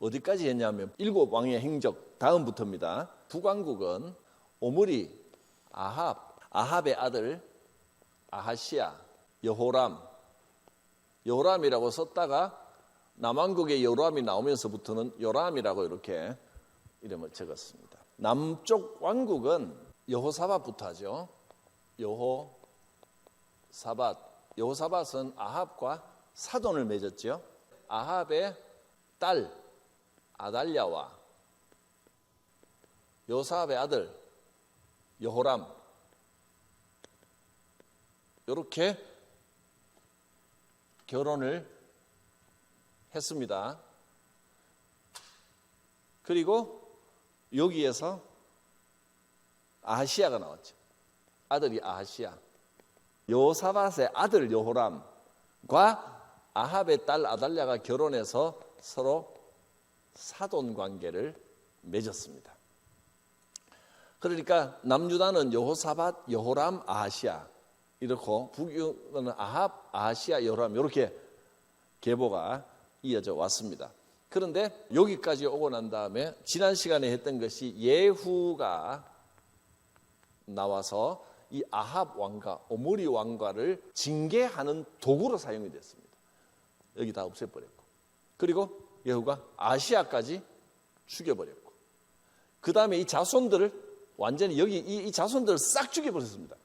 어디까지 했냐면 7왕의 행적 다음부터입니다. 북왕국은 오므리, 아합의 아들 아하시야, 여호람이라고 썼다가 남왕국의 여호람이 나오면서부터는 요람이라고 이렇게 이름을 적었습니다. 남쪽 왕국은 여호사밧부터 하죠. 여호사밧은 아합과 사돈을 맺었죠. 아합의 딸 아달랴와 여호사밧의 아들 여호람, 이렇게 결혼을 했습니다. 그리고 여기에서 아하시야가 나왔죠. 아들이 아하시야. 여호사밧의 아들 여호람과 아합의 딸 아달랴가 결혼해서 서로 사돈 관계를 맺었습니다. 그러니까 남유다는 여호사밧, 여호람, 아하시야 이렇게, 북유다는 아합, 아하시야, 여호람 이렇게 계보가 이어져 왔습니다. 그런데 여기까지 오고 난 다음에 지난 시간에 했던 것이 예후가 나와서 이 아합 왕과 오므리 왕과를 징계하는 도구로 사용이 됐습니다. 여기 다 없애버렸고, 그리고 예후가 아시아까지 죽여버렸고, 그 다음에 이 자손들을 완전히 여기 이 자손들을 싹 죽여버렸습니다.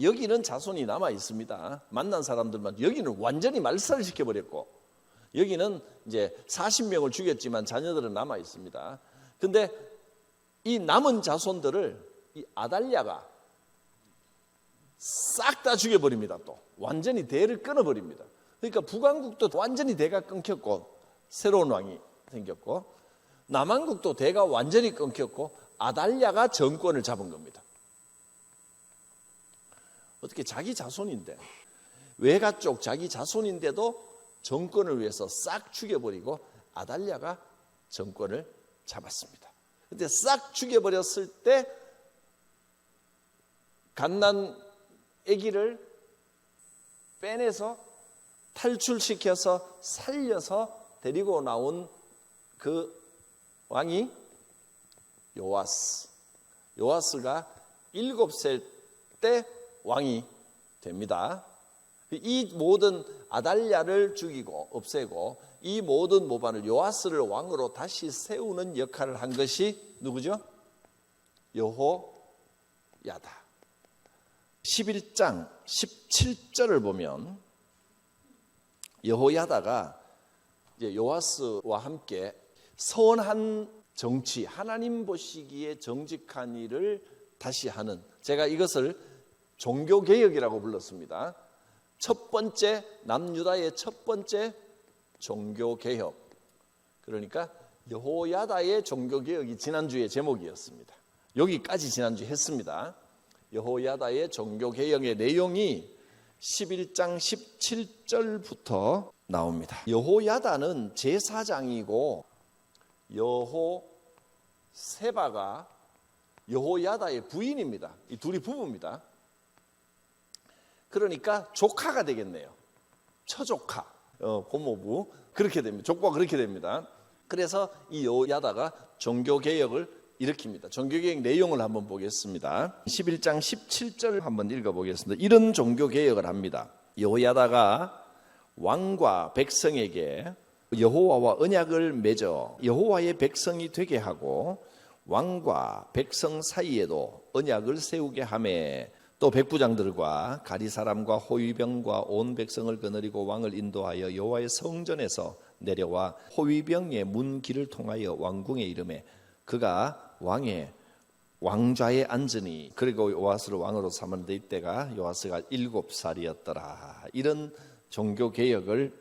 여기는 자손이 남아 있습니다. 만난 사람들만. 여기는 완전히 말살을 시켜버렸고, 여기는 이제 40명을 죽였지만 자녀들은 남아 있습니다. 근데 이 남은 자손들을 이 아달랴가 싹 다 죽여버립니다. 또 완전히 대를 끊어버립니다. 그러니까 북왕국도 완전히 대가 끊겼고 새로운 왕이 생겼고, 남왕국도 대가 완전히 끊겼고 아달랴가 정권을 잡은 겁니다. 어떻게 자기 자손인데, 외가 쪽 자기 자손인데도 정권을 위해서 싹 죽여버리고 아달랴가 정권을 잡았습니다. 그런데 싹 죽여버렸을 때 갓난 아기를 빼내서 탈출시켜서 살려서 데리고 나온 그 왕이 요아스가 7살 때 왕이 됩니다. 이 모든 아달랴를 죽이고 없애고 이 모든 모반을 요아스를 왕으로 다시 세우는 역할을 한 것이 누구죠? 여호야다. 11장 17절을 보면 여호야다가 이제 요아스와 함께 선한 정치, 하나님 보시기에 정직한 일을 다시 하는, 제가 이것을 종교개혁이라고 불렀습니다. 첫 번째, 남유다의 첫 번째 종교개혁. 그러니까 여호야다의 종교개혁이 지난주의 제목이었습니다. 여기까지 지난주에 했습니다. 여호야다의 종교개혁의 내용이 11장 17절부터 나옵니다. 여호야다는 제사장이고 여호세바가 여호야다의 부인입니다. 이 둘이 부부입니다. 그러니까 조카가 되겠네요. 처조카, 고모부, 그렇게 됩니다. 족보가 그렇게 됩니다. 그래서 이 여호야다가 종교개혁을 일으킵니다. 종교개혁 내용을 한번 보겠습니다. 11장 17절 한번 읽어보겠습니다. 이런 종교개혁을 합니다. 여호야다가 왕과 백성에게 여호와와 언약을 맺어 여호와의 백성이 되게 하고 왕과 백성 사이에도 언약을 세우게 하매, 또 백부장들과 가리 사람과 호위병과 온 백성을 거느리고 왕을 인도하여 여호와의 성전에서 내려와 호위병의 문 길을 통하여 왕궁에 이르매 그가 왕의 왕좌에 앉으니, 그리고 요아스를 왕으로 삼은 이때가 요아스가 7살이었더라. 이런 종교개혁을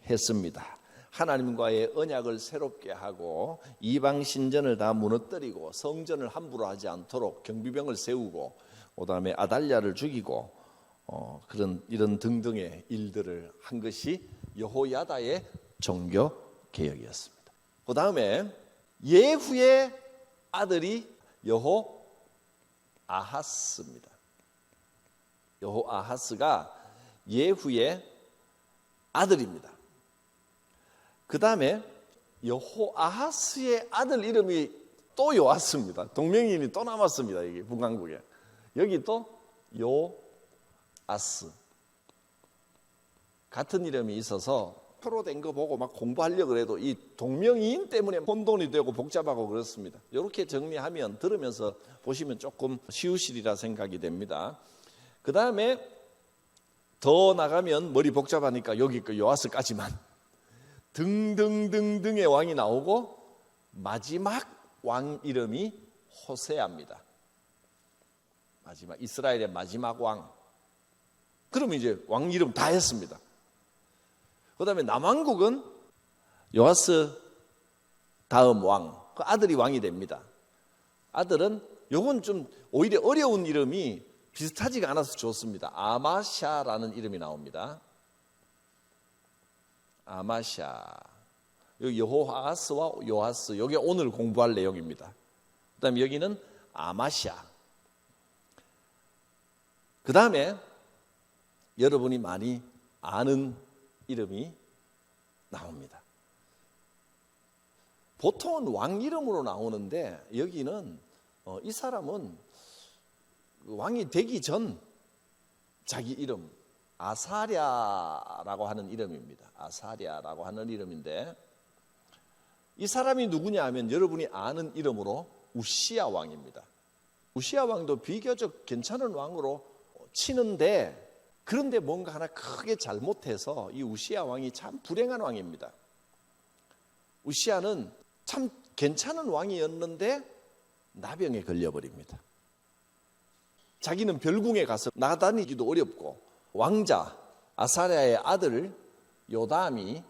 했습니다. 하나님과의 언약을 새롭게 하고 이방 신전을 다 무너뜨리고 성전을 함부로 하지 않도록 경비병을 세우고, 그다음에 아달랴를 죽이고 이런 등등의 일들을 한 것이 여호야다의 종교개혁이었습니다. 그다음에 예후의 아들이 여호아하스입니다. 여호아하스가 예후의 아들입니다. 그 다음에 여호아하스의 아들 이름이 또 요아스입니다. 동명이인이 또 남았습니다. 여기 북왕국에. 여기 또 요아스. 같은 이름이 있어서 표로 된 거 보고 막 공부하려고 해도 이 동명이인 때문에 혼돈이 되고 복잡하고 그렇습니다. 이렇게 정리하면 들으면서 보시면 조금 쉬우시리라 생각이 됩니다. 그 다음에 더 나가면 머리 복잡하니까 여기 그 요아스까지만 등등등등의 왕이 나오고 마지막 왕 이름이 호세아입니다. 마지막 이스라엘의 마지막 왕. 그러면 이제 왕 이름 다 했습니다. 그 다음에 남왕국은 요아스 다음 왕, 그 아들이 왕이 됩니다. 아들은 요건 좀 오히려 어려운 이름이 비슷하지가 않아서 좋습니다. 아마샤라는 이름이 나옵니다. 아마샤. 여기 여호아스와 요아스, 이게 오늘 공부할 내용입니다. 그 다음에 여기는 아마샤. 그 다음에 여러분이 많이 아는 이름이 나옵니다. 보통은 왕 이름으로 나오는데 여기는 이 사람은 왕이 되기 전 자기 이름 아사랴라고 하는 이름입니다. 아사랴라고 하는 이름인데 이 사람이 누구냐 하면 여러분이 아는 이름으로 우시야 왕입니다. 우시야 왕도 비교적 괜찮은 왕으로 치는데 그런데 뭔가 하나 크게 잘못해서 이 우시야 왕이 참 불행한 왕입니다. 우시야는 참 괜찮은 왕이었는데 나병에 걸려버립니다. 자기는 별궁에 가서 나다니기도 어렵고 왕자 아사랴의 아들 요담이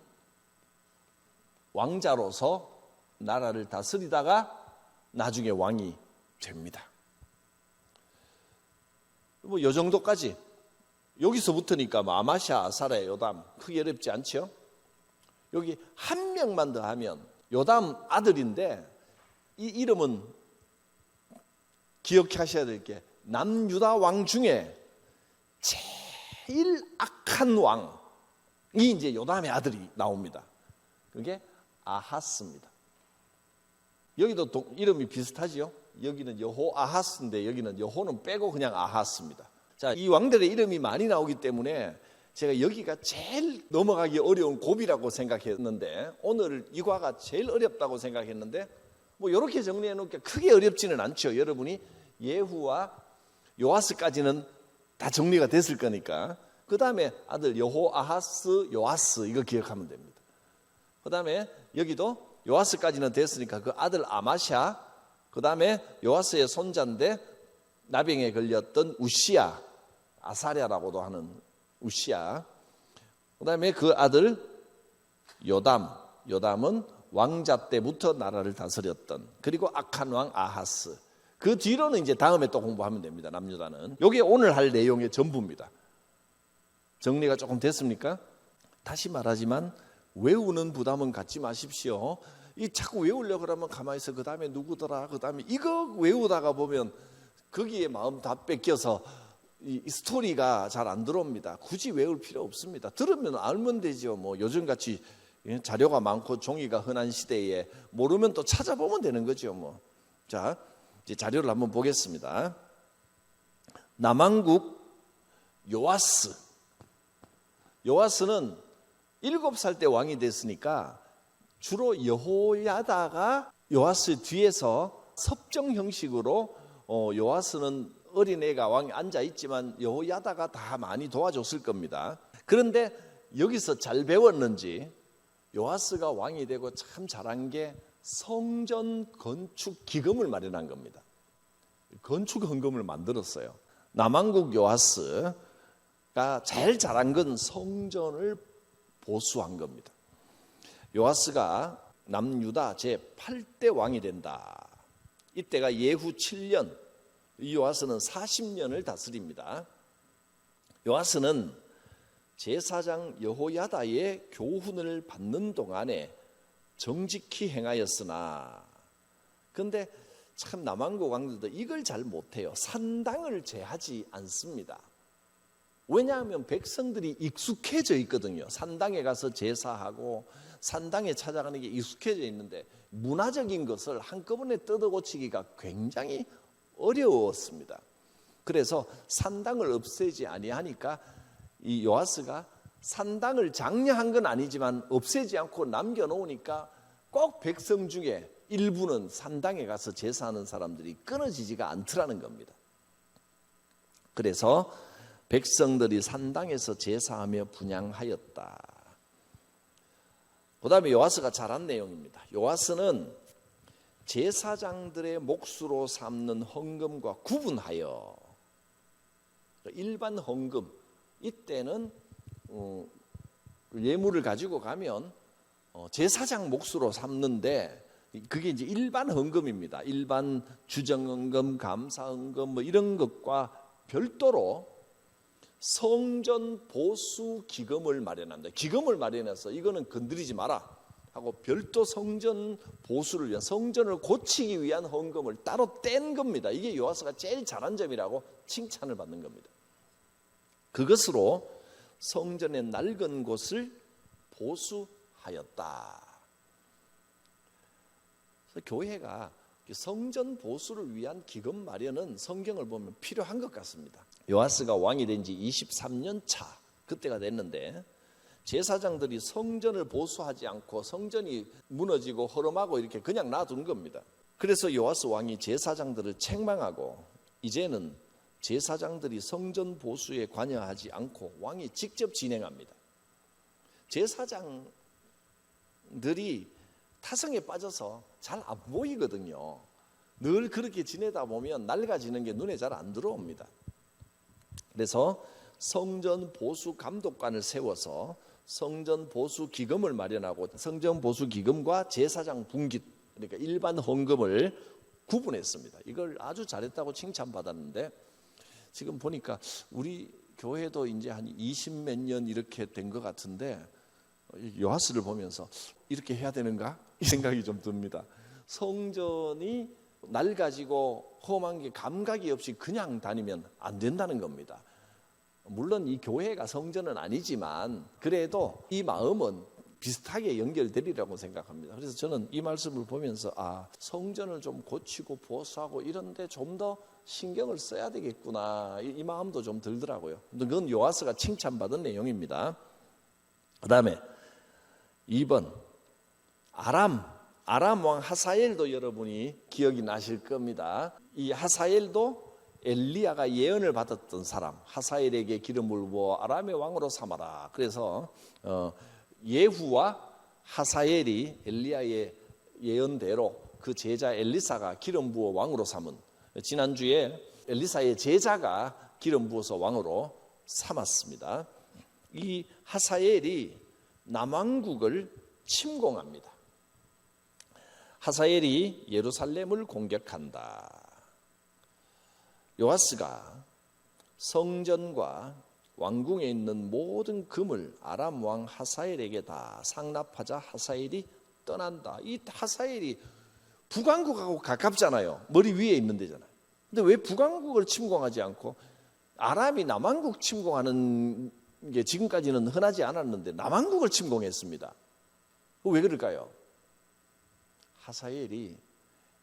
왕자로서 나라를 다스리다가 나중에 왕이 됩니다. 뭐 이 정도까지. 여기서부터니까 아마샤, 아사랴, 요담 크게 어렵지 않죠? 여기 한 명만 더 하면 요담 아들인데 이 이름은 기억하셔야 될 게 남유다 왕 중에 제일 악한 왕이 이제 요담의 아들이 나옵니다. 그게 아하스입니다. 여기도 이름이 비슷하지요? 여기는 여호아하스인데 여기는 여호는 빼고 그냥 아하스입니다. 자, 이 왕들의 이름이 많이 나오기 때문에 제가 여기가 제일 넘어가기 어려운 고비라고 생각했는데 오늘 이과가 제일 어렵다고 생각했는데 뭐 이렇게 정리해 놓으니까 크게 어렵지는 않죠. 여러분이 예후와 요아스까지는 다 정리가 됐을 거니까 그 다음에 아들 여호아하스, 요아스 이거 기억하면 됩니다. 그 다음에 여기도 요아스까지는 됐으니까 그 아들 아마샤, 그 다음에 요아스의 손자인데 나병에 걸렸던 우시야, 아사랴라고도 하는 우시야. 그 다음에 그 아들 요담, 요담은 왕자 때부터 나라를 다스렸던 그리고 악한 왕 아하스. 그 뒤로는 이제 다음에 또 공부하면 됩니다. 남유다는. 이게 오늘 할 내용의 전부입니다. 정리가 조금 됐습니까? 다시 말하지만 외우는 부담은 갖지 마십시오. 이 자꾸 외우려고 그러면 가만히 있어. 그 다음에 누구더라? 그 다음에 이거 외우다가 보면 거기에 마음 다 뺏겨서 이 스토리가 잘 안 들어옵니다. 굳이 외울 필요 없습니다. 들으면 알면 되죠. 뭐 요즘같이 자료가 많고 종이가 흔한 시대에 모르면 또 찾아보면 되는 거죠. 뭐. 자, 이제 자료를 한번 보겠습니다. 남왕국 요아스. 요아스는 7살 때 왕이 됐으니까 주로 여호야다가 요아스 뒤에서 섭정 형식으로 요아스는 어린애가 왕에 앉아 있지만 여호야다가 다 많이 도와줬을 겁니다. 그런데 여기서 잘 배웠는지 요아스가 왕이 되고 참 잘한 게 성전 건축 기금을 마련한 겁니다. 건축 헌금을 만들었어요. 남왕국 요아스가 제일 잘한 건 성전을 보수한 겁니다. 요아스가 남유다 제8대 왕이 된다. 이때가 예후 7년, 이 요아스는 40년을 다스립니다. 요아스는 제사장 여호야다의 교훈을 받는 동안에 정직히 행하였으나, 그런데 참 남왕국 왕들도 이걸 잘 못해요. 산당을 제하지 않습니다. 왜냐하면 백성들이 익숙해져 있거든요. 산당에 가서 제사하고 산당에 찾아가는 게 익숙해져 있는데 문화적인 것을 한꺼번에 뜯어고치기가 굉장히 어려웠습니다. 그래서 산당을 없애지 아니하니까 이 요아스가 산당을 장려한 건 아니지만 없애지 않고 남겨놓으니까 꼭 백성 중에 일부는 산당에 가서 제사하는 사람들이 끊어지지가 않더라는 겁니다. 그래서 백성들이 산당에서 제사하며 분향하였다. 그 다음에 요아스가 잘한 내용입니다. 요아스는 제사장들의 몫으로 삼는 헌금과 구분하여, 일반 헌금, 이때는 예물을 가지고 가면 제사장 몫으로 삼는데 그게 이제 일반 헌금입니다. 일반 주정헌금, 감사헌금 뭐 이런 것과 별도로 성전 보수 기금을 마련합니다. 기금을 마련해서 이거는 건드리지 마라 하고 별도 성전 보수를 위한, 성전을 고치기 위한 헌금을 따로 뗀 겁니다. 이게 요아스가 제일 잘한 점이라고 칭찬을 받는 겁니다. 그것으로 성전의 낡은 곳을 보수하였다. 그래서 교회가 성전 보수를 위한 기금 마련은 성경을 보면 필요한 것 같습니다. 요아스가 왕이 된 지 23년 차 그때가 됐는데 제사장들이 성전을 보수하지 않고 성전이 무너지고 허름하고 이렇게 그냥 놔둔 겁니다. 그래서 요아스 왕이 제사장들을 책망하고 이제는 제사장들이 성전 보수에 관여하지 않고 왕이 직접 진행합니다. 제사장들이 타성에 빠져서 잘 안 보이거든요. 늘 그렇게 지내다 보면 낡아지는 게 눈에 잘 안 들어옵니다. 그래서 성전 보수 감독관을 세워서 성전 보수 기금을 마련하고 성전 보수 기금과 제사장 분기, 그러니까 일반 헌금을 구분했습니다. 이걸 아주 잘했다고 칭찬받았는데 지금 보니까 우리 교회도 이제 한 20몇 년 이렇게 된 것 같은데 요아스를 보면서 이렇게 해야 되는가? 이 생각이 좀 듭니다. 성전이 낡아지고 험한 게 감각이 없이 그냥 다니면 안 된다는 겁니다. 물론 이 교회가 성전은 아니지만 그래도 이 마음은 비슷하게 연결되리라고 생각합니다. 그래서 저는 이 말씀을 보면서 성전을 좀 고치고 보수하고 이런데 좀 더 신경을 써야 되겠구나 이 마음도 좀 들더라고요. 그건 요아스가 칭찬받은 내용입니다. 그 다음에 2번 아람 왕 하사엘도 여러분이 기억이 나실 겁니다. 이 하사엘도 엘리야가 예언을 받았던 사람, 하사엘에게 기름을 부어 아람의 왕으로 삼아라. 그래서 예후와 하사엘이 엘리야의 예언대로 그 제자 엘리사가 기름 부어 왕으로 삼은, 지난주에 엘리사의 제자가 기름 부어서 왕으로 삼았습니다. 이 하사엘이 남왕국을 침공합니다. 하사엘이 예루살렘을 공격한다. 요아스가 성전과 왕궁에 있는 모든 금을 아람 왕 하사엘에게 다 상납하자 하사엘이 떠난다. 이 하사엘이 북왕국하고 가깝잖아요. 머리 위에 있는 데잖아요. 근데 왜 북왕국을 침공하지 않고 아람이 남왕국 침공하는 게 지금까지는 흔하지 않았는데 남왕국을 침공했습니다. 왜 그럴까요? 하사엘이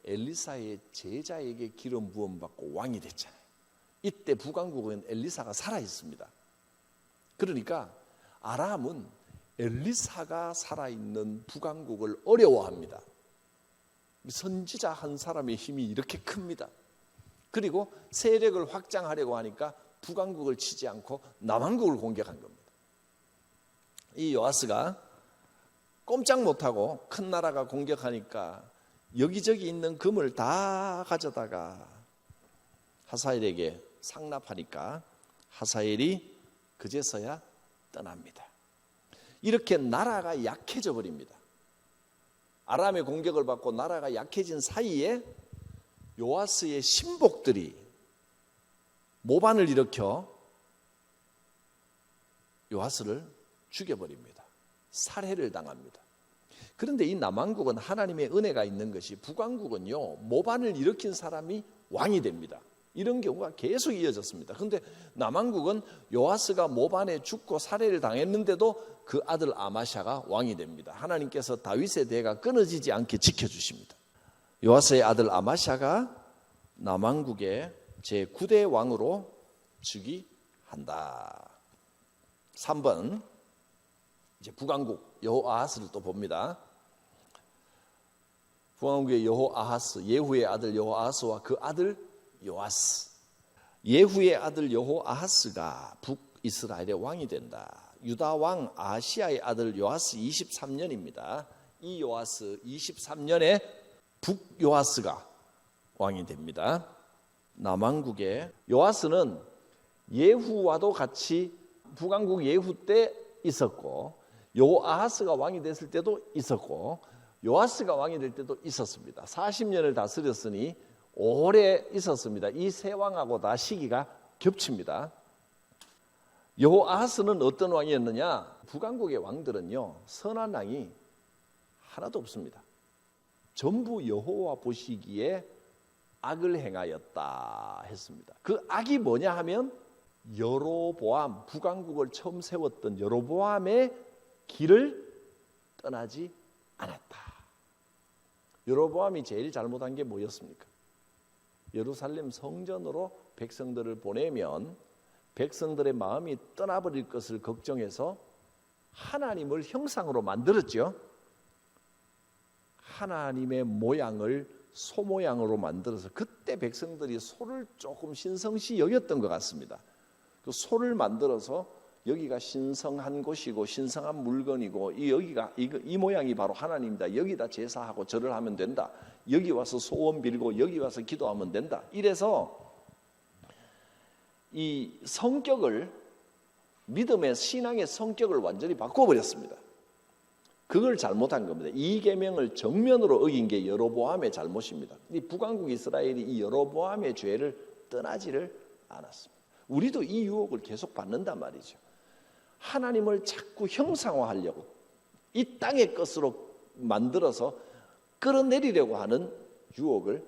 엘리사의 제자에게 기름 부음 받고 왕이 됐잖아요. 이때 북왕국은 엘리사가 살아 있습니다. 그러니까 아람은 엘리사가 살아있는 북왕국을 어려워합니다. 선지자 한 사람의 힘이 이렇게 큽니다. 그리고 세력을 확장하려고 하니까 북왕국을 치지 않고 남왕국을 공격한 겁니다. 이 요아스가 꼼짝 못하고 큰 나라가 공격하니까 여기저기 있는 금을 다 가져다가 하사엘에게 상납하니까 하사엘이 그제서야 떠납니다. 이렇게 나라가 약해져 버립니다. 아람의 공격을 받고 나라가 약해진 사이에 요아스의 신복들이 모반을 일으켜 요아스를 죽여버립니다. 살해를 당합니다. 그런데 이 남왕국은 하나님의 은혜가 있는 것이 북왕국은요 모반을 일으킨 사람이 왕이 됩니다. 이런 경우가 계속 이어졌습니다. 그런데 남왕국은 요아스가 모반에 죽고 살해를 당했는데도 그 아들 아마샤가 왕이 됩니다. 하나님께서 다윗의 대가 끊어지지 않게 지켜주십니다. 요아스의 아들 아마샤가 남왕국의 제9대 왕으로 즉위한다. 3번 이제 북왕국 여호아하스를 또 봅니다. 북왕국의 여호아하스, 예후의 아들 여호아하스와 그 아들 요아스. 예후의 아들 여호아하스가 북이스라엘의 왕이 된다. 유다 왕 아하시야의 아들 요아스 23년입니다. 이 요아스 23년에 북요아스가 왕이 됩니다. 남왕국의 요아스는 예후와도 같이 북왕국 예후 때 있었고 요아하스가 왕이 됐을 때도 있었고 요아스가 왕이 될 때도 있었습니다. 40년을 다스렸으니 오래 있었습니다. 이 세 왕하고 다 시기가 겹칩니다. 여호아하스는 어떤 왕이었느냐? 북왕국의 왕들은요, 선한 왕이 하나도 없습니다. 전부 여호와 보시기에 악을 행하였다 했습니다. 그 악이 뭐냐 하면 여로보암, 북왕국을 처음 세웠던 여로보암의 길을 떠나지 않았다. 여로보암이 제일 잘못한 게 뭐였습니까? 예루살렘 성전으로 백성들을 보내면 백성들의 마음이 떠나버릴 것을 걱정해서 하나님을 형상으로 만들었죠. 하나님의 모양을 소 모양으로 만들어서 그때 백성들이 소를 조금 신성시 여겼던 것 같습니다. 그 소를 만들어서 여기가 신성한 곳이고 신성한 물건이고 이 모양이 바로 하나님이다. 여기다 제사하고 절을 하면 된다. 여기 와서 소원 빌고 여기 와서 기도하면 된다. 이래서 이 성격을 믿음의 신앙의 성격을 완전히 바꿔버렸습니다. 그걸 잘못한 겁니다. 이 계명을 정면으로 어긴 게 여로보암의 잘못입니다. 이 북왕국 이스라엘이 이 여로보암의 죄를 떠나지를 않았습니다. 우리도 이 유혹을 계속 받는단 말이죠. 하나님을 자꾸 형상화하려고 이 땅의 것으로 만들어서 끌어내리려고 하는 유혹을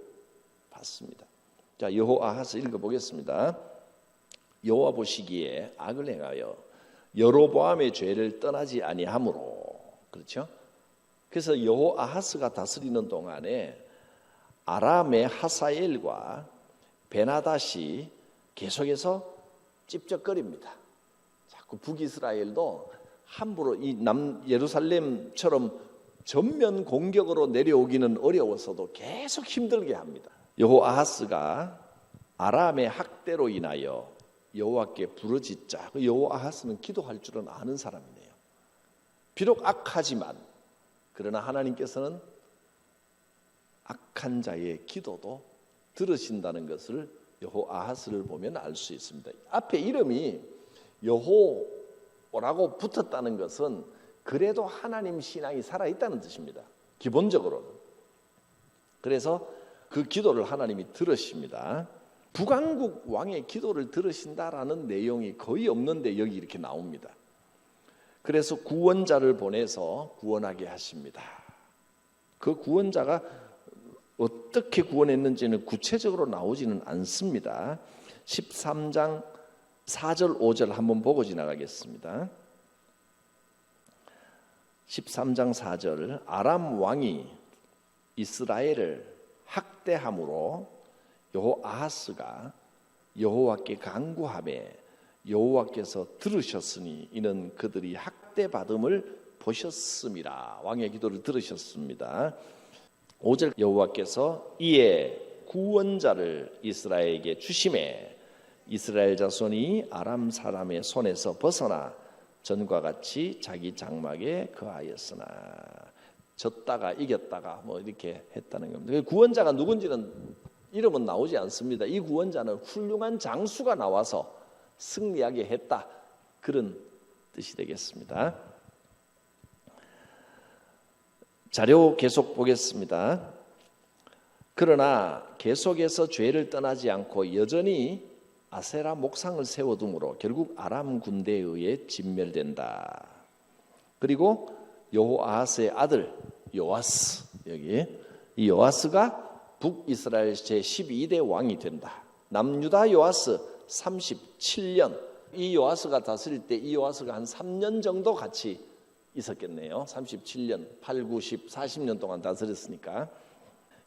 받습니다. 자, 여호아하스 읽어보겠습니다. 여호와 보시기에 악을 행하여 여로보암의 죄를 떠나지 아니하므로. 그렇죠? 그래서 여호아하스가 다스리는 동안에 아람의 하사엘과 베나닷이 계속해서 찝쩍거립니다. 자꾸 북이스라엘도 함부로 이 예루살렘처럼 전면 공격으로 내려오기는 어려워서도 계속 힘들게 합니다. 여호아하스가 아람의 학대로 인하여 여호와께 부르짖자. 여호아하스는 기도할 줄은 아는 사람이네요. 비록 악하지만 그러나 하나님께서는 악한 자의 기도도 들으신다는 것을 여호아하스를 보면 알 수 있습니다. 앞에 이름이 여호라고 붙었다는 것은 그래도 하나님 신앙이 살아있다는 뜻입니다. 기본적으로는. 그래서 그 기도를 하나님이 들으십니다. 북왕국 왕의 기도를 들으신다라는 내용이 거의 없는데 여기 이렇게 나옵니다. 그래서 구원자를 보내서 구원하게 하십니다. 그 구원자가 어떻게 구원했는지는 구체적으로 나오지는 않습니다. 13장 4절 5절 한번 보고 지나가겠습니다. 13장 4절 아람 왕이 이스라엘을 학대함으로 여호아하스가 여호와께 간구하매 여호와께서 들으셨으니 이는 그들이 학대받음을 보셨음이라. 왕의 기도를 들으셨습니다. 5절 여호와께서 이에 구원자를 이스라엘에게 주심에 이스라엘 자손이 아람 사람의 손에서 벗어나 전과 같이 자기 장막에 거하였으나. 졌다가 이겼다가 뭐 이렇게 했다는 겁니다. 구원자가 누군지는 이름은 나오지 않습니다. 이 구원자는 훌륭한 장수가 나와서 승리하게 했다. 그런 뜻이 되겠습니다. 자료 계속 보겠습니다. 그러나 계속해서 죄를 떠나지 않고 여전히 아세라 목상을 세워둠으로 결국 아람 군대에 의해 진멸된다. 그리고 여호아하스의 아들 요아스, 여기 이 요아스가 북이스라엘 제12대 왕이 된다. 남유다 요아스 37년. 이 요아스가 다스릴 때 이 요아스가 한 3년 정도 같이 있었겠네요. 37년, 8, 9, 10, 40년 동안 다스렸으니까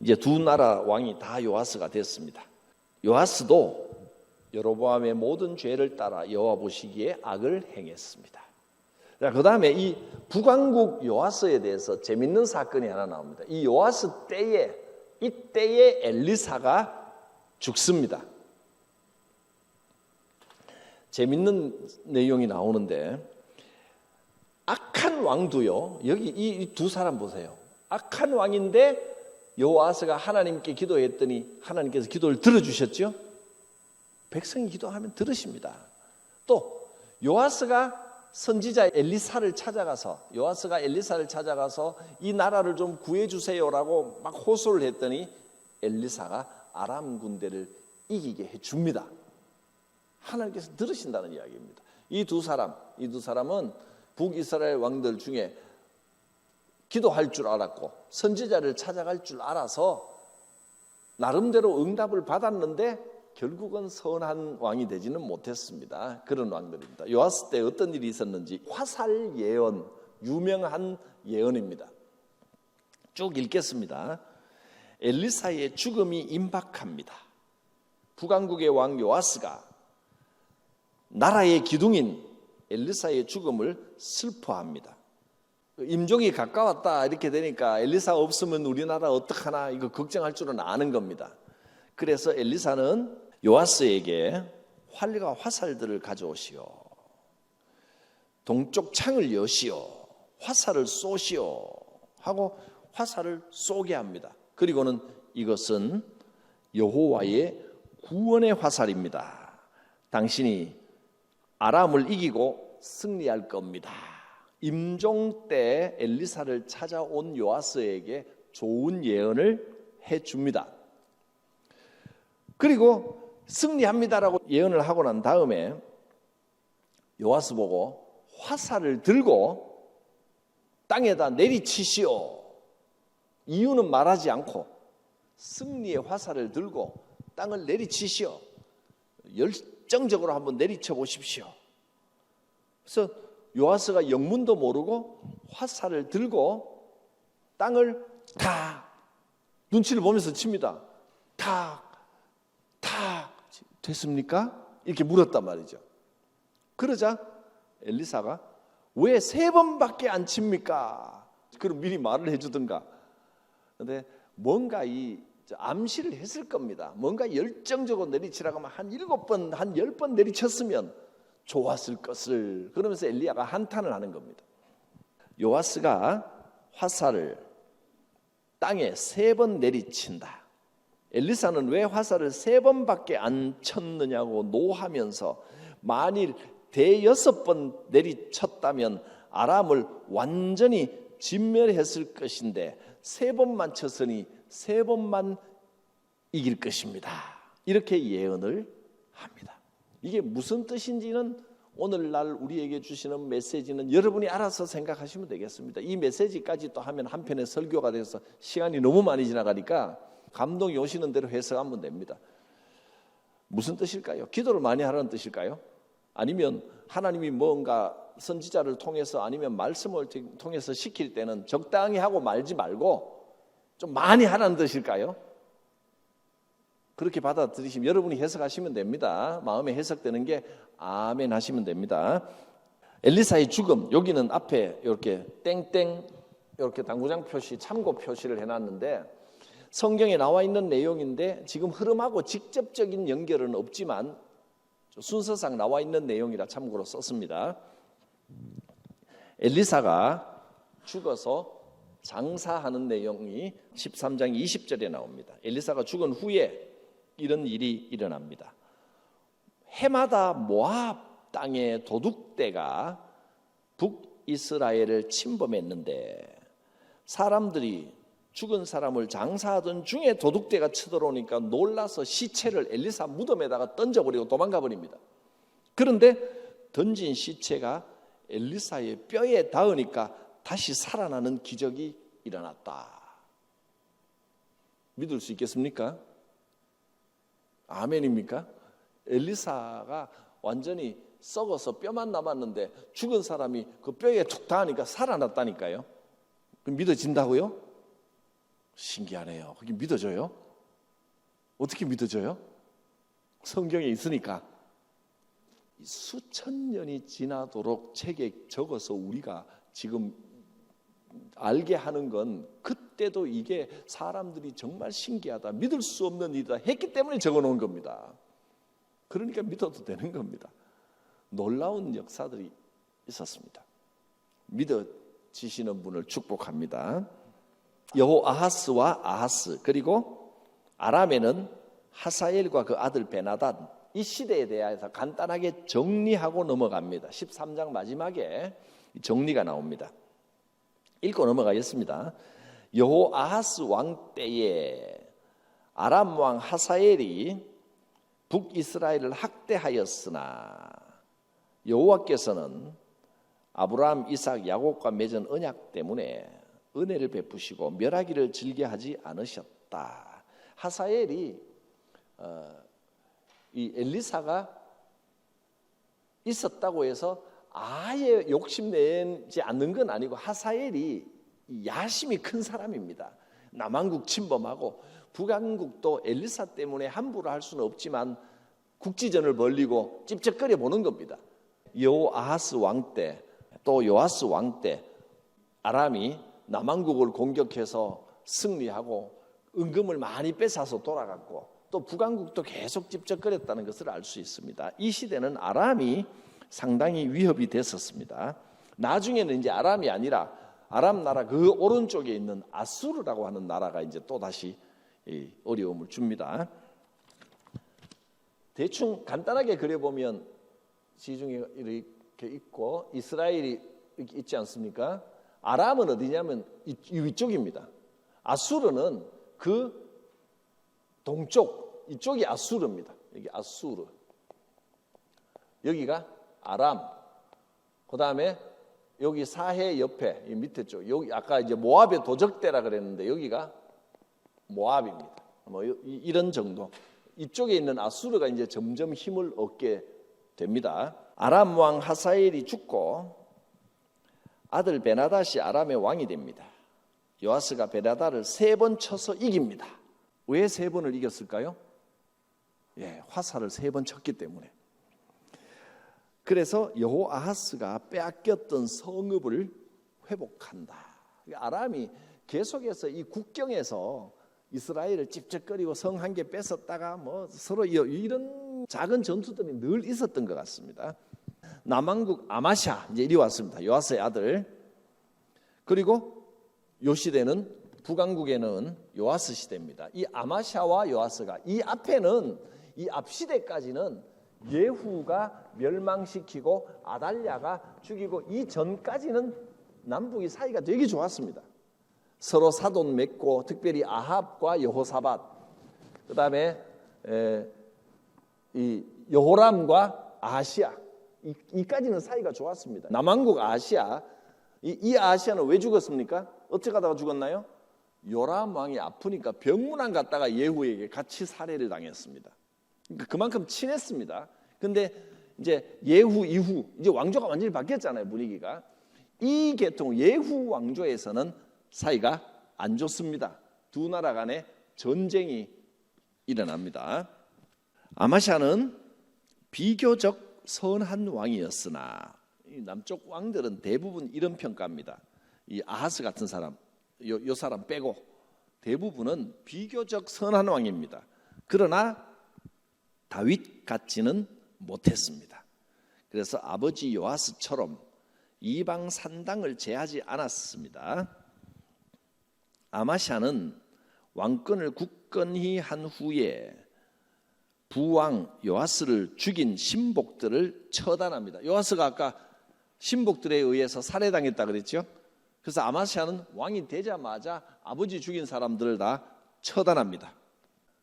이제 두 나라 왕이 다 요아스가 됐습니다. 요아스도 여로보암의 모든 죄를 따라 여호와 보시기에 악을 행했습니다. 자, 그다음에 이 북왕국 요아스에 대해서 재밌는 사건이 하나 나옵니다. 이 요아스 때에 이때에 엘리사가 죽습니다. 재밌는 내용이 나오는데 악한 왕도요. 여기 이 두 사람 보세요. 악한 왕인데 요아스가 하나님께 기도했더니 하나님께서 기도를 들어주셨죠. 백성이 기도하면 들으십니다. 또 요아스가 선지자 엘리사를 찾아가서 이 나라를 좀 구해주세요라고 막 호소를 했더니 엘리사가 아람 군대를 이기게 해줍니다. 하나님께서 들으신다는 이야기입니다. 이 두 사람은 북이스라엘 왕들 중에 기도할 줄 알았고 선지자를 찾아갈 줄 알아서 나름대로 응답을 받았는데 결국은 선한 왕이 되지는 못했습니다. 그런 왕들입니다. 요아스 때 어떤 일이 있었는지 화살 예언, 유명한 예언입니다. 쭉 읽겠습니다. 엘리사의 죽음이 임박합니다. 북왕국의 왕 요아스가 나라의 기둥인 엘리사의 죽음을 슬퍼합니다. 임종이 가까웠다 이렇게 되니까 엘리사 없으면 우리나라 어떡하나 이거 걱정할 줄은 아는 겁니다. 그래서 엘리사는 요아스에게 활과 화살들을 가져오시오. 동쪽 창을 여시오. 화살을 쏘시오. 하고 화살을 쏘게 합니다. 그리고는 이것은 여호와의 구원의 화살입니다. 당신이 아람을 이기고 승리할 겁니다. 임종 때 엘리사를 찾아온 요아스에게 좋은 예언을 해줍니다. 그리고 승리합니다라고 예언을 하고 난 다음에 요아스 보고 화살을 들고 땅에다 내리치시오. 이유는 말하지 않고 승리의 화살을 들고 땅을 내리치시오. 열정적으로 한번 내리쳐 보십시오. 그래서 요아스가 영문도 모르고 화살을 들고 땅을 탁 눈치를 보면서 칩니다. 탁 됐습니까? 이렇게 물었단 말이죠. 그러자 엘리사가 왜 3번밖에 안 칩니까? 그럼 미리 말을 해주든가. 그런데 뭔가 암시를 했을 겁니다. 뭔가 열정적으로 내리치라고 하면 한 7번, 한 10번 내리쳤으면 좋았을 것을. 그러면서 엘리야가 한탄을 하는 겁니다. 요아스가 화살을 땅에 3번 내리친다. 엘리사는 왜 화살을 3번밖에 안 쳤느냐고 노하면서 만일 5번 내리쳤다면 아람을 완전히 진멸했을 것인데 3번만 쳤으니 3번만 이길 것입니다. 이렇게 예언을 합니다. 이게 무슨 뜻인지는 오늘날 우리에게 주시는 메시지는 여러분이 알아서 생각하시면 되겠습니다. 이 메시지까지 또 하면 한편의 설교가 돼서 시간이 너무 많이 지나가니까 감동이 오시는 대로 해석하면 됩니다. 무슨 뜻일까요? 기도를 많이 하라는 뜻일까요? 아니면 하나님이 뭔가 선지자를 통해서 아니면 말씀을 통해서 시킬 때는 적당히 하고 말지 말고 좀 많이 하라는 뜻일까요? 그렇게 받아들이시면 여러분이 해석하시면 됩니다. 마음에 해석되는 게 아멘 하시면 됩니다. 엘리사의 죽음, 여기는 앞에 이렇게 땡땡 이렇게 당구장 표시, 참고 표시를 해놨는데 성경에 나와 있는 내용인데 지금 흐름하고 직접적인 연결은 없지만 순서상 나와 있는 내용이라 참고로 썼습니다. 엘리사가 죽어서 장사하는 내용이 13장 20절에 나옵니다. 엘리사가 죽은 후에 이런 일이 일어납니다. 해마다 모압 땅의 도둑대가 북이스라엘을 침범했는데 사람들이 죽은 사람을 장사하던 중에 도둑대가 쳐들어오니까 놀라서 시체를 엘리사 무덤에다가 던져버리고 도망가 버립니다. 그런데 던진 시체가 엘리사의 뼈에 닿으니까 다시 살아나는 기적이 일어났다. 믿을 수 있겠습니까? 아멘입니까? 엘리사가 완전히 썩어서 뼈만 남았는데 죽은 사람이 그 뼈에 툭 닿으니까 살아났다니까요. 믿어진다고요? 신기하네요. 그게 믿어져요? 어떻게 믿어져요? 성경에 있으니까. 수천 년이 지나도록 책에 적어서 우리가 지금 알게 하는 건 그때도 이게 사람들이 정말 신기하다, 믿을 수 없는 일이다 했기 때문에 적어놓은 겁니다. 그러니까 믿어도 되는 겁니다. 놀라운 역사들이 있었습니다. 믿어지시는 분을 축복합니다. 여호아하스와 아하스, 그리고 아람에는 하사엘과 그 아들 베나단, 이 시대에 대해서 간단하게 정리하고 넘어갑니다. 13장 마지막에 정리가 나옵니다. 읽고 넘어가겠습니다. 여호아하스 왕 때에 아람 왕 하사엘이 북이스라엘을 학대하였으나 여호와께서는 아브라함, 이삭, 야곱과 맺은 언약 때문에 은혜를 베푸시고 멸하기를 즐겨하지 않으셨다. 하사엘이 이 엘리사가 있었다고 해서 아예 욕심내지 않는 건 아니고, 하사엘이 야심이 큰 사람입니다. 남한국 침범하고 북한국도 엘리사 때문에 함부로 할 수는 없지만 국지전을 벌리고 찝쩍거려 보는 겁니다. 여호아하스 왕 때, 또 요아스 왕 때 아람이 남한국을 공격해서 승리하고 은금을 많이 뺏어서 돌아갔고, 또 북한국도 계속 찝쩍거렸다는 것을 알 수 있습니다. 이 시대는 아람이 상당히 위협이 됐었습니다. 나중에는 이제 아람이 아니라 아람 나라 그 오른쪽에 있는 아수르라고 하는 나라가 이제 또 다시 어려움을 줍니다. 대충 간단하게 그려보면 시중에 이렇게 있고 이스라엘이 있지 않습니까? 아람은 어디냐면 이 위쪽입니다. 아수르는 그 동쪽, 이쪽이 아수르입니다. 여기 아수르, 여기가 아람, 그 다음에 여기 사해 옆에 이 밑에 쪽, 여기 아까 이제 모압의 도적대라 그랬는데 여기가 모압입니다. 뭐 이런 정도. 이쪽에 있는 아수르가 이제 점점 힘을 얻게 됩니다. 아람 왕 하사엘이 죽고 아들 베나닷이 아람의 왕이 됩니다. 요아스가 베나닷을 3번 쳐서 이깁니다. 왜 3번을 이겼을까요? 화살을 3번 쳤기 때문에. 그래서 여호아하스가 빼앗겼던 성읍을 회복한다. 아람이 계속해서 이 국경에서 이스라엘을 찝쩍거리고 성 한 개 뺏었다가 뭐 서로 이런 작은 전투들이 늘 있었던 것 같습니다. 남한국 아마샤 이제 이리 왔습니다. 요아스의 아들. 그리고 요 시대는 북한국에는 요아스 시대입니다. 이 아마샤와 요아스가 이 앞에는 이 앞 시대까지는 예후가 멸망시키고 아달랴가 죽이고 이 전까지는 남북이 사이가 되게 좋았습니다. 서로 사돈 맺고, 특별히 아합과 여호사밧, 그 다음에 이 여호람과 아하시아, 이까지는 사이가 좋았습니다. 남한국 아하시아, 이 아하시아는 왜 죽었습니까? 어떻게 하다가 죽었나요? 요람 왕이 아프니까 병문안 갔다가 예후에게 같이 살해를 당했습니다. 그러니까 그만큼 친했습니다. 근데 이제 예후 이후 이제 왕조가 완전히 바뀌었잖아요, 분위기가. 이 계통 예후 왕조에서는 사이가 안 좋습니다. 두 나라 간에 전쟁이 일어납니다. 아마샤는 비교적 선한 왕이었으나 남쪽 왕들은 대부분 이런 평가입니다. 이 아하스 같은 사람, 요 사람 빼고 대부분은 비교적 선한 왕입니다. 그러나 다윗 같지는 못했습니다. 그래서 아버지 요아스처럼 이방 산당을 제하지 않았습니다. 아마샤는 왕권을 굳건히 한 후에 부왕 요아스를 죽인 신복들을 처단합니다. 요아스가 아까 신복들에 의해서 살해당했다 그랬죠. 그래서 아마샤는 왕이 되자마자 아버지 죽인 사람들을 다 처단합니다.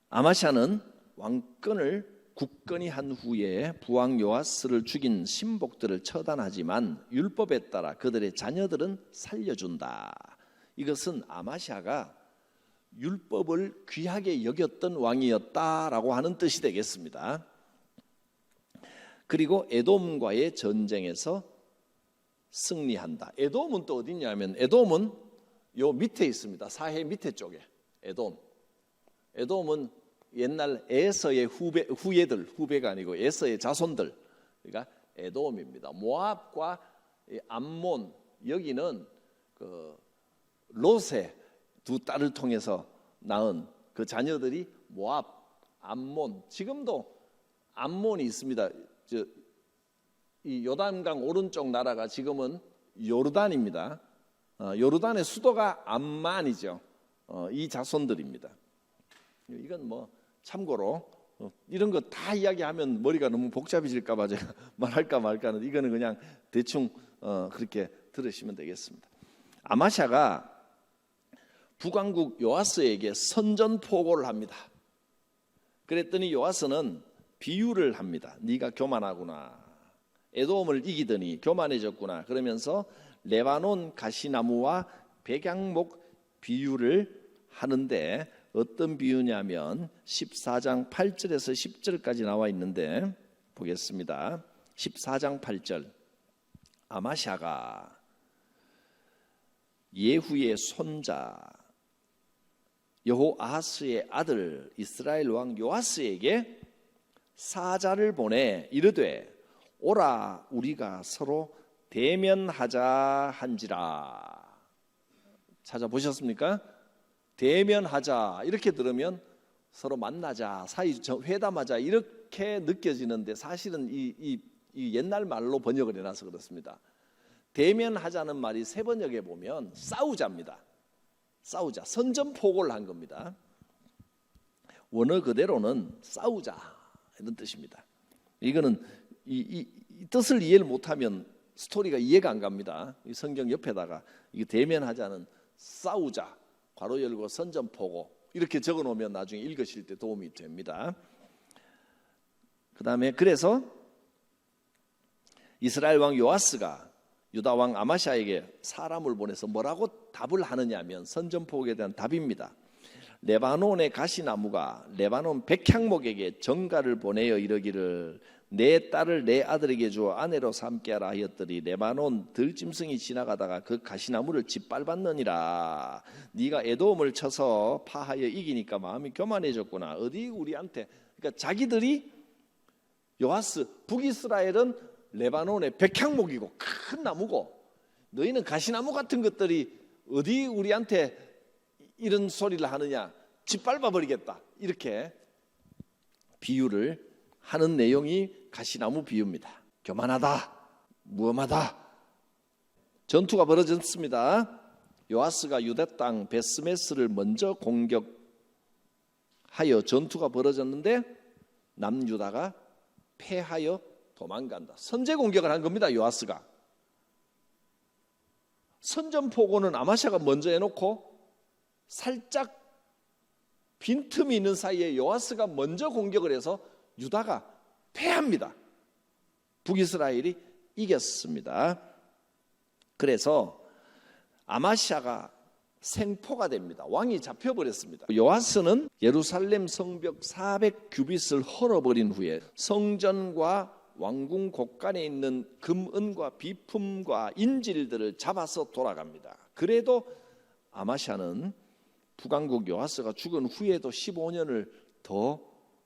아마샤는 왕권을 굳건히 한 후에 부왕 요아스를 죽인 신복들을 처단하지만 율법에 따라 그들의 자녀들은 살려준다. 이것은 아마샤가 율법을 귀하게 여겼던 왕이었다라고 하는 뜻이 되겠습니다. 그리고 에돔과의 전쟁에서 승리한다. 에돔은 또 어디 있냐면 에돔은 요 밑에 있습니다. 사해 밑에 쪽에 에돔. 에돔은 옛날 에서의 후예가 아니고 에서의 자손들. 그러니까 에돔입니다. 모압과 암몬, 여기는 그 롯의 두 딸을 통해서 낳은 그 자녀들이 모압, 암몬. 지금도 암몬이 있습니다. 이 요단강 오른쪽 나라가 지금은 요르단입니다. 요르단의 수도가 암만이죠. 이 자손들입니다. 이건 뭐 참고로 이런 거 다 이야기하면 머리가 너무 복잡해질까 봐 제가 말할까 말까 하는데 이거는 그냥 대충 그렇게 들으시면 되겠습니다. 아마샤가 북왕국 요아스에게 선전포고를 합니다. 그랬더니 요아스는 비유를 합니다. 네가 교만하구나. 에돔을 이기더니 교만해졌구나. 그러면서 레바논 가시나무와 백양목 비유를 하는데 어떤 비유냐면 14장 8절에서 10절까지 나와 있는데 보겠습니다. 14장 8절. 아마샤가 예후의 손자 여호아하스의 아들 이스라엘 왕 요아스에게 사자를 보내 이르되 오라 우리가 서로 대면하자 한지라. 찾아보셨습니까? 대면하자 이렇게 들으면 서로 만나자, 사이 회담하자 이렇게 느껴지는데 사실은 이 옛날 말로 번역을 해놔서 그렇습니다. 대면하자는 말이 세번역에 보면 싸우자입니다. 싸우자, 선전포고를 한 겁니다. 원어 그대로는 싸우자 이런 뜻입니다. 이거는 이 뜻을 이해를 못하면 스토리가 이해가 안 갑니다. 이 성경 옆에다가 이거 대면하자는 싸우자 괄호 열고 선전포고 이렇게 적어놓으면 나중에 읽으실 때 도움이 됩니다. 그 다음에 그래서 이스라엘 왕 요아스가 유다 왕 아마샤에게 사람을 보내서 뭐라고 답을 하느냐면 선전포고에 대한 답입니다. 레바논의 가시나무가 레바논 백향목에게 전가를 보내어 이르기를 내 딸을 내 아들에게 주어 아내로 삼게 하라 하였더니 레바논 들짐승이 지나가다가 그 가시나무를 짓밟았느니라. 네가 에돔을 쳐서 파하여 이기니까 마음이 교만해졌구나. 어디 우리한테 그러니까 자기들이 요아스 북이스라엘은 레바논의 백향목이고 큰 나무고 너희는 가시나무 같은 것들이 어디 우리한테 이런 소리를 하느냐 짓밟아 버리겠다 이렇게 비유를 하는 내용이 가시나무 비유입니다. 교만하다, 무엄하다. 전투가 벌어졌습니다. 요아스가 유다 땅 베스메스를 먼저 공격하여 전투가 벌어졌는데 남유다가 패하여 도망간다. 선제 공격을 한 겁니다. 요아스가. 선전포고는 아마샤가 먼저 해놓고 살짝 빈틈이 있는 사이에 요아스가 먼저 공격을 해서 유다가 패합니다. 북이스라엘이 이겼습니다. 그래서 아마샤가 생포가 됩니다. 왕이 잡혀버렸습니다. 요아스는 예루살렘 성벽 400규빗을 헐어버린 후에 성전과 왕궁 곳간에 있는 금은과 비품과 인질들을 잡아서 돌아갑니다. 그래도 아마샤는 북왕국 요아스가 죽은 후에도 15년을 더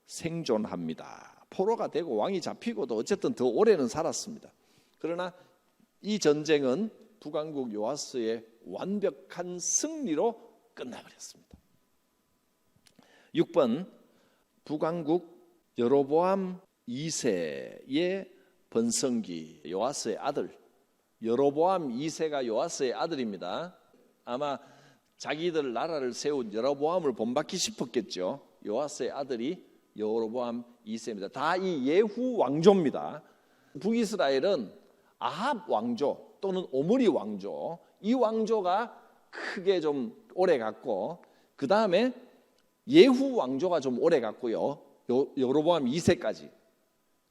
생존합니다. 포로가 되고 왕이 잡히고도 어쨌든 더 오래는 살았습니다. 그러나 이 전쟁은 북왕국 요아스의 완벽한 승리로 끝나버렸습니다. 6번 북왕국 여로보암 2세의 번성기 요아스의 아들 여로보암 2세가 요아스의 아들입니다. 아마 자기들 나라를 세운 여로보암을 본받기 싶었겠죠. 요아스의 아들이 여로보암 2세입니다. 다 이 예후 왕조입니다. 북이스라엘은 아합 왕조 또는 오므리 왕조 이 왕조가 크게 좀 오래 갔고 그 다음에 예후 왕조가 좀 오래 갔고요. 여로보암 2세까지.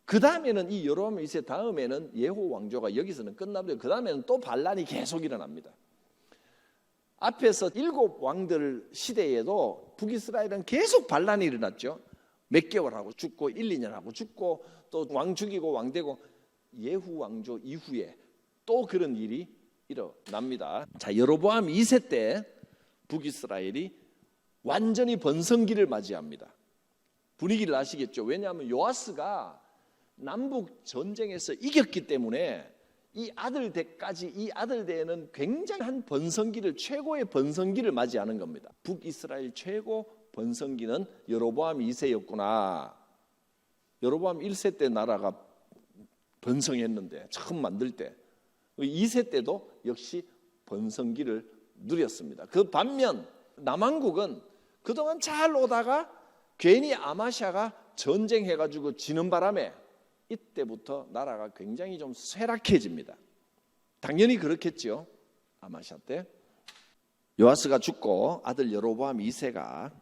그 다음에는 이 여로보암 2세 다음에는 예후 왕조가 여기서는 끝나버려요. 그 다음에는 또 반란이 계속 일어납니다. 앞에서 7왕들 시대에도 북이스라엘은 계속 반란이 일어났죠. 몇 개월 하고 죽고 1, 2년 하고 죽고 또 왕 죽이고 왕 되고 예후 왕조 이후에 또 그런 일이 일어납니다. 자, 여로보암 2세 때 북이스라엘이 완전히 번성기를 맞이합니다. 분위기를 아시겠죠? 왜냐하면 요아스가 남북 전쟁에서 이겼기 때문에 이 아들대까지 이 아들대에는 굉장한 번성기를 최고의 번성기를 맞이하는 겁니다. 북이스라엘 최고 번성기는 여로보암 2세였구나. 여로보암 1세 때 나라가 번성했는데 처음 만들 때 2세 때도 역시 번성기를 누렸습니다. 그 반면 남한국은 그동안 잘 오다가 괜히 아마샤가 전쟁해가지고 지는 바람에 이때부터 나라가 굉장히 좀 쇠락해집니다. 당연히 그렇겠죠. 아마샤 때 요아스가 죽고 아들 여로보암 2세가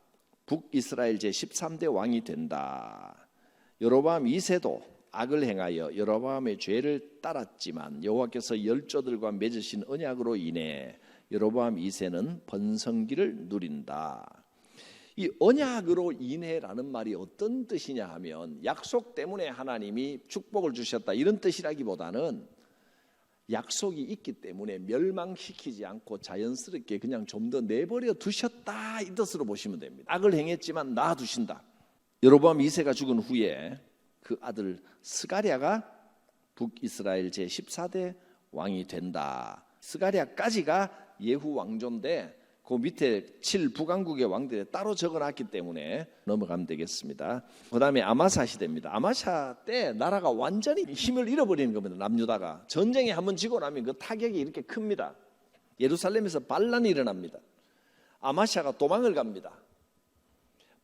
북이스라엘 제13대 왕이 된다. 여로보암 2세도 악을 행하여 여로보암의 죄를 따랐지만 여호와께서 열조들과 맺으신 언약으로 인해 여로보암 2세는 번성기를 누린다. 이 언약으로 인해라는 말이 어떤 뜻이냐 하면 약속 때문에 하나님이 축복을 주셨다 이런 뜻이라기보다는 약속이 있기 때문에 멸망시키지 않고 자연스럽게 그냥 좀 더 내버려 두셨다 이 뜻으로 보시면 됩니다. 악을 행했지만 놔두신다. 여로보암 2세가 죽은 후에 그 아들 스가랴가 북이스라엘 제14대 왕이 된다. 스가랴까지가 예후 왕조인데 그 밑에 7북왕국의 왕들에 따로 적어놨기 때문에 넘어가면 되겠습니다. 그 다음에 아마사 시대입니다. 아마샤 때 나라가 완전히 힘을 잃어버리는 겁니다. 남유다가 전쟁에 한번 지고 나면 그 타격이 이렇게 큽니다. 예루살렘에서 반란이 일어납니다. 아마샤가 도망을 갑니다.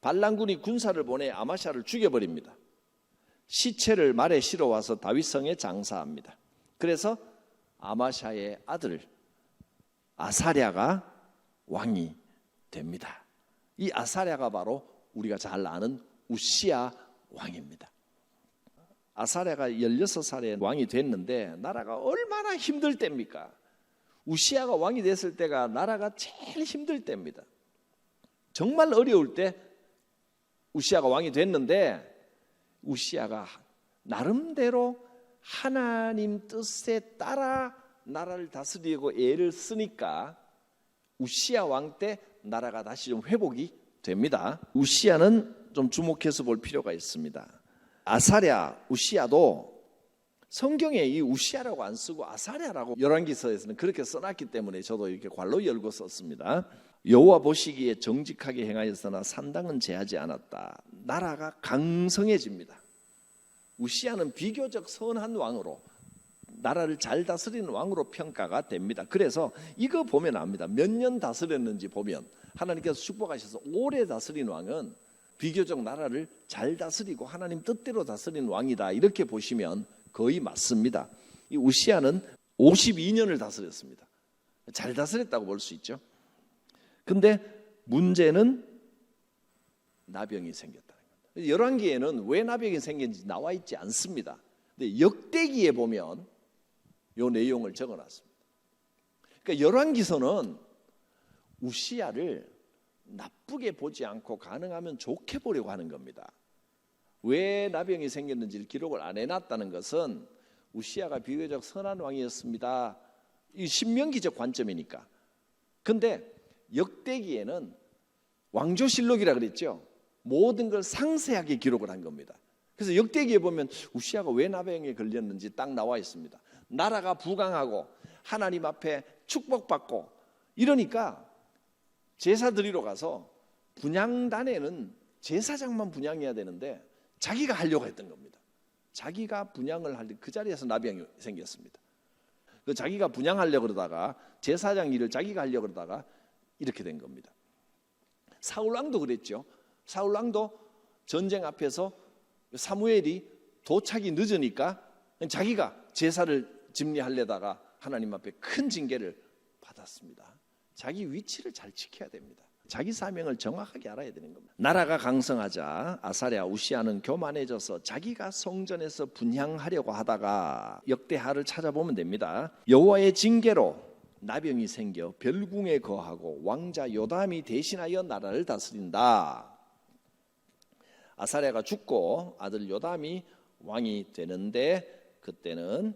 반란군이 군사를 보내 아마샤를 죽여버립니다. 시체를 말에 실어와서 다윗성에 장사합니다. 그래서 아마샤의 아들 아사랴가 왕이 됩니다. 이 아사랴가 바로 우리가 잘 아는 우시야 왕입니다. 아사랴가 16살에 왕이 됐는데 나라가 얼마나 힘들 때입니까? 우시야가 왕이 됐을 때가 나라가 제일 힘들 때입니다. 정말 어려울 때 우시야가 왕이 됐는데 우시야가 나름대로 하나님 뜻에 따라 나라를 다스리고 애를 쓰니까 우시야 왕 때 나라가 다시 좀 회복이 됩니다. 우시야는 좀 주목해서 볼 필요가 있습니다. 아사랴, 우시야도 성경에 이 우시야라고 안 쓰고 아사랴라고 열왕기서에서는 그렇게 써놨기 때문에 저도 이렇게 괄로 열고 썼습니다. 여호와 보시기에 정직하게 행하였으나 산당은 제하지 않았다. 나라가 강성해집니다. 우시야는 비교적 선한 왕으로 나라를 잘 다스리는 왕으로 평가가 됩니다. 그래서 이거 보면 압니다. 몇 년 다스렸는지 보면 하나님께서 축복하셔서 오래 다스린 왕은 비교적 나라를 잘 다스리고 하나님 뜻대로 다스리는 왕이다. 이렇게 보시면 거의 맞습니다. 이 우시야는 52년을 다스렸습니다. 잘 다스렸다고 볼 수 있죠. 근데 문제는 나병이 생겼다는 겁니다. 열왕기에는 왜 나병이 생겼는지 나와 있지 않습니다. 근데 역대기에 보면 이 내용을 적어놨습니다. 그러니까 열왕기서는 우시야를 나쁘게 보지 않고 가능하면 좋게 보려고 하는 겁니다. 왜 나병이 생겼는지를 기록을 안 해놨다는 것은 우시야가 비교적 선한 왕이었습니다. 이 신명기적 관점이니까. 근데 역대기에는 왕조실록이라 그랬죠. 모든 걸 상세하게 기록을 한 겁니다. 그래서 역대기에 보면 우시야가 왜 나병에 걸렸는지 딱 나와 있습니다. 나라가 부강하고 하나님 앞에 축복받고 이러니까 제사 드리러 가서 분향단에는 제사장만 분향해야 되는데 자기가 하려고 했던 겁니다. 자기가 분향을 할 때 그 자리에서 나병이 생겼습니다. 그 자기가 분향하려고 그러다가 제사장 일을 자기가 하려고 그러다가 이렇게 된 겁니다. 사울왕도 그랬죠. 사울왕도 전쟁 앞에서 사무엘이 도착이 늦으니까 자기가 제사를 집리하려다가 하나님 앞에 큰 징계를 받았습니다. 자기 위치를 잘 지켜야 됩니다. 자기 사명을 정확하게 알아야 되는 겁니다. 나라가 강성하자 아사랴 우시야는 교만해져서 자기가 성전에서 분향하려고 하다가 역대하를 찾아보면 됩니다. 여호와의 징계로 나병이 생겨 별궁에 거하고 왕자 요담이 대신하여 나라를 다스린다. 아사랴가 죽고 아들 요담이 왕이 되는데 그때는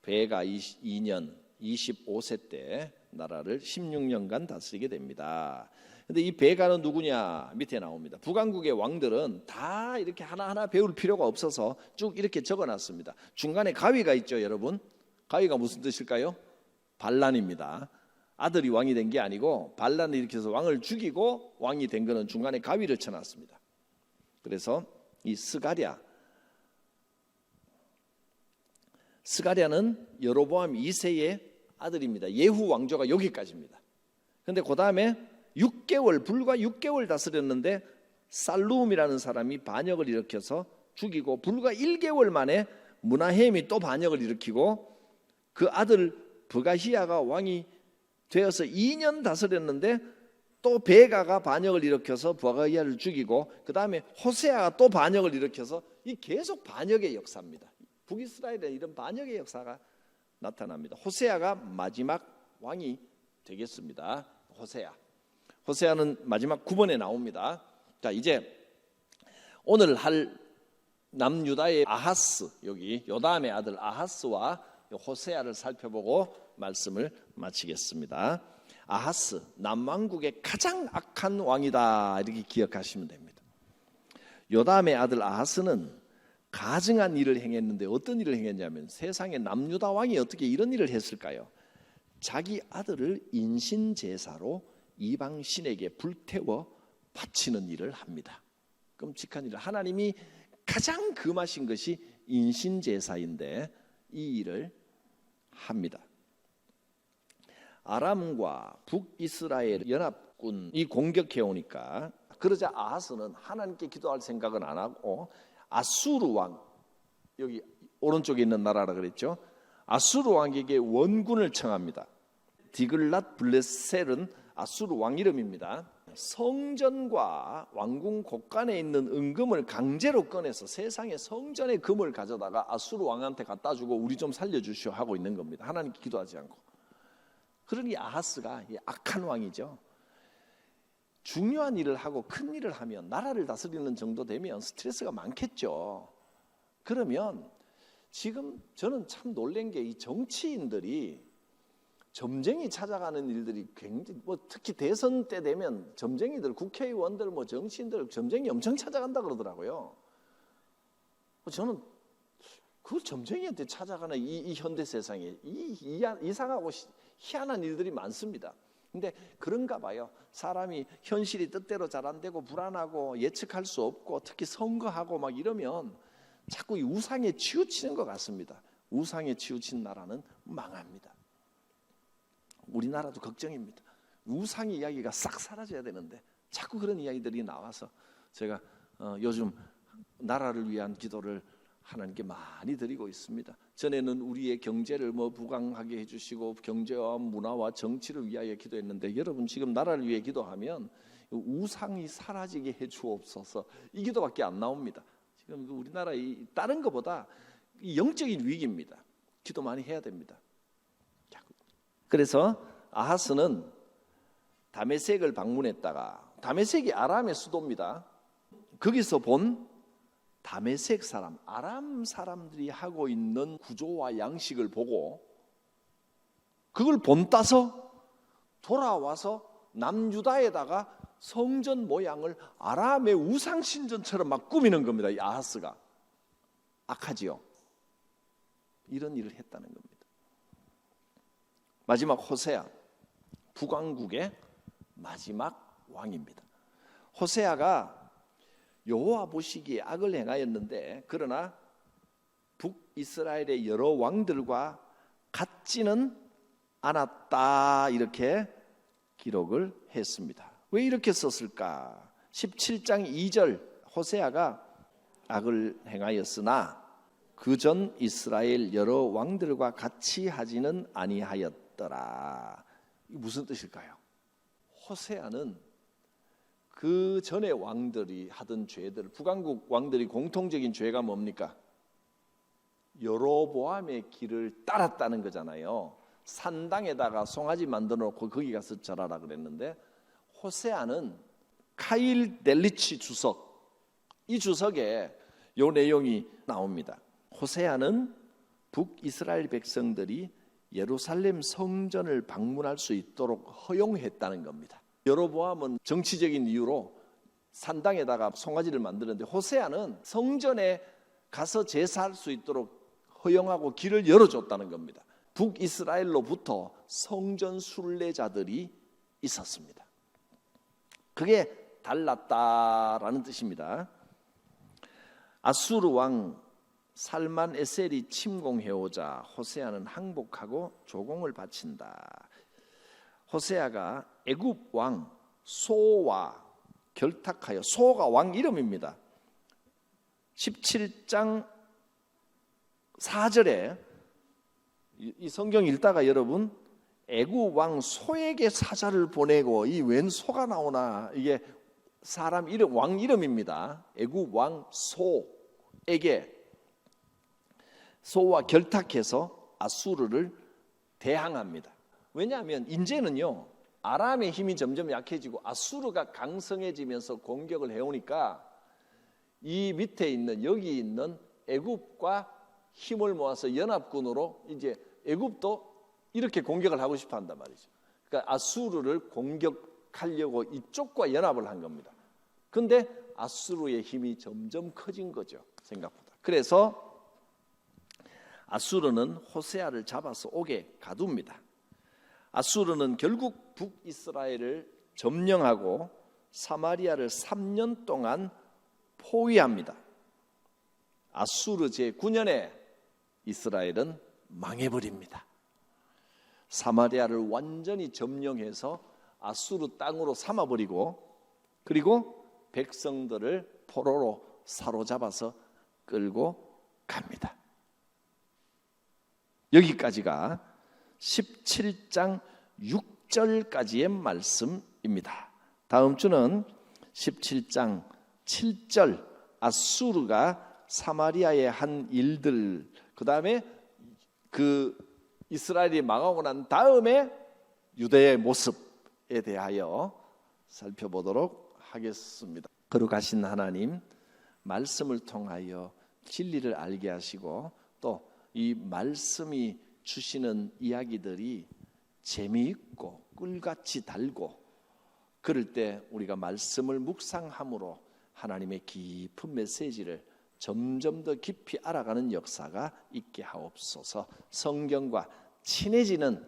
베가 2년 25세 때 나라를 16년간 다스리게 됩니다. 근데 이 베가는 누구냐? 밑에 나옵니다. 북왕국의 왕들은 다 이렇게 하나하나 배울 필요가 없어서 쭉 이렇게 적어놨습니다. 중간에 가위가 있죠, 여러분. 가위가 무슨 뜻일까요? 반란입니다. 아들이 왕이 된 게 아니고 반란을 일으켜서 왕을 죽이고 왕이 된 거는 중간에 가위를 쳐놨습니다. 그래서 이 스가랴는 여로보암 2세의 아들입니다. 예후 왕조가 여기까지입니다. 그런데 그 다음에 불과 6개월 다스렸는데 살룸이라는 사람이 반역을 일으켜서 죽이고 불과 1개월 만에 므나헴이 또 반역을 일으키고 그 아들 브가히야가 왕이 되어서 2년 다스렸는데 또 베가가 반역을 일으켜서 브가히야를 죽이고 그 다음에 호세아가 또 반역을 일으켜서 이 계속 반역의 역사입니다. 북이스라엘에 이런 반역의 역사가 나타납니다. 호세아가 마지막 왕이 되겠습니다. 호세아는 마지막 9번에 나옵니다. 자, 이제 오늘 할 남유다의 아하스, 여기 요담의 아들 아하스와 호세아를 살펴보고 말씀을 마치겠습니다. 아하스, 남왕국의 가장 악한 왕이다, 이렇게 기억하시면 됩니다. 요담의 아들 아하스는 가증한 일을 행했는데 어떤 일을 행했냐면 세상에 남유다 왕이 어떻게 이런 일을 했을까요? 자기 아들을 인신제사로 이방 신에게 불태워 바치는 일을 합니다. 끔찍한 일을, 하나님이 가장 금하신 것이 인신제사인데 이 일을 합니다. 아람과 북이스라엘 연합군이 공격해 오니까 그러자 아하스는 하나님께 기도할 생각은 안 하고 아수르 왕, 여기 오른쪽에 있는 나라라 그랬죠. 아수르 왕에게 원군을 청합니다. 디글랏 블레셀은 아수르 왕 이름입니다. 성전과 왕궁 곳간에 있는 은금을 강제로 꺼내서 세상의 성전의 금을 가져다가 아수르 왕한테 갖다 주고 우리 좀 살려주시오 하고 있는 겁니다. 하나님께 기도하지 않고. 그러니 아하스가 악한 왕이죠. 중요한 일을 하고 큰 일을 하면, 나라를 다스리는 정도 되면 스트레스가 많겠죠. 그러면 지금 저는 참 놀란 게 이 정치인들이 점쟁이 찾아가는 일들이 굉장히, 특히 대선 때 되면 점쟁이들, 국회의원들, 정치인들 점쟁이 엄청 찾아간다 그러더라고요. 저는 그 점쟁이한테 찾아가는 이 현대 세상에 이상하고 희한한 일들이 많습니다. 근데 그런가 봐요. 사람이 현실이 뜻대로 잘 안 되고 불안하고 예측할 수 없고 특히 선거하고 막 이러면 자꾸 이 우상에 치우치는 것 같습니다. 우상에 치우친 나라는 망합니다. 우리나라도 걱정입니다. 우상 이야기가 싹 사라져야 되는데 자꾸 그런 이야기들이 나와서 제가 요즘 나라를 위한 기도를 하나님께 많이 드리고 있습니다. 전에는 우리의 경제를 부강하게 해주시고 경제와 문화와 정치를 위하여 기도했는데 여러분 지금 나라를 위해 기도하면 우상이 사라지게 해주옵소서, 이 기도밖에 안 나옵니다. 지금 우리나라 다른 것보다 영적인 위기입니다. 기도 많이 해야 됩니다. 그래서 아하스는 다메섹을 방문했다가, 다메섹이 아람의 수도입니다. 거기서 본 다메섹 사람, 아람 사람들이 하고 있는 구조와 양식을 보고 그걸 본따서 돌아와서 남유다에다가 성전 모양을 아람의 우상 신전처럼 막 꾸미는 겁니다. 이 아하스가 악하지요. 이런 일을 했다는 겁니다. 마지막 호세아, 북왕국의 마지막 왕입니다. 호세아가 여호와 보시기에 악을 행하였는데 그러나 북이스라엘의 여러 왕들과 같지는 않았다, 이렇게 기록을 했습니다. 왜 이렇게 썼을까? 17장 2절, 호세아가 악을 행하였으나 그 전 이스라엘 여러 왕들과 같이 하지는 아니하였더라. 이게 무슨 뜻일까요? 호세아는 그 전에 왕들이 하던 죄들, 북왕국 왕들이 공통적인 죄가 뭡니까? 여로보암의 길을 따랐다는 거잖아요. 산당에다가 송아지 만들어 놓고 거기 가서 절하라 그랬는데, 호세아는 카일 델리치 주석, 이 주석에 요 내용이 나옵니다. 호세아는 북이스라엘 백성들이 예루살렘 성전을 방문할 수 있도록 허용했다는 겁니다. 여로보암은 정치적인 이유로 산당에다가 송아지를 만드는데, 호세아는 성전에 가서 제사할 수 있도록 허용하고 길을 열어줬다는 겁니다. 북이스라엘로부터 성전 순례자들이 있었습니다. 그게 달랐다라는 뜻입니다. 아수르 왕 살만 에셀이 침공해오자 호세아는 항복하고 조공을 바친다. 호세아가 애굽 왕 소와 결탁하여, 소가 왕 이름입니다. 17장 4절에 이 성경 읽다가 여러분, 애굽 왕 소에게 사자를 보내고, 이 웬 소가 나오나, 이게 사람 이름, 왕 이름입니다. 애굽 왕 소에게, 소와 결탁해서 아수르를 대항합니다. 왜냐하면 이제는요, 아람의 힘이 점점 약해지고 아수르가 강성해지면서 공격을 해오니까 이 밑에 있는, 여기 있는 애굽과 힘을 모아서 연합군으로 이제 애굽도 이렇게 공격을 하고 싶어 한단 말이죠. 그러니까 아수르를 공격하려고 이쪽과 연합을 한 겁니다. 근데 아수르의 힘이 점점 커진 거죠, 생각보다. 그래서 아수르는 호세아를 잡아서 옥에 가둡니다. 아수르는 결국 북이스라엘을 점령하고 사마리아를 3년 동안 포위합니다. 아수르 제9년에 이스라엘은 망해버립니다. 사마리아를 완전히 점령해서 아수르 땅으로 삼아버리고, 그리고 백성들을 포로로 사로잡아서 끌고 갑니다. 여기까지가 17장 6절까지의 말씀입니다. 다음 주는 17장 7절, 아수르가 사마리아에 한 일들, 그 다음에 그 이스라엘이 망하고 난 다음에 유대의 모습에 대하여 살펴보도록 하겠습니다. 거룩하신 하나님, 말씀을 통하여 진리를 알게 하시고, 또 이 말씀이 주시는 이야기들이 재미있고 꿀같이 달고, 그럴 때 우리가 말씀을 묵상함으로 하나님의 깊은 메시지를 점점 더 깊이 알아가는 역사가 있게 하옵소서. 성경과 친해지는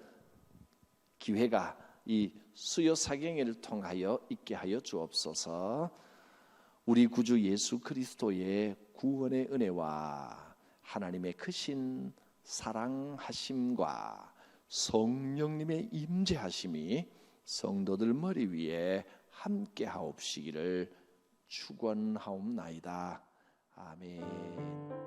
기회가 이 수요 사경회를 통하여 있게 하여 주옵소서. 우리 구주 예수 그리스도의 구원의 은혜와 하나님의 크신 사랑하심과 성령님의 임재하심이 성도들 머리 위에 함께 하옵시기를 축원하옵나이다. 아멘.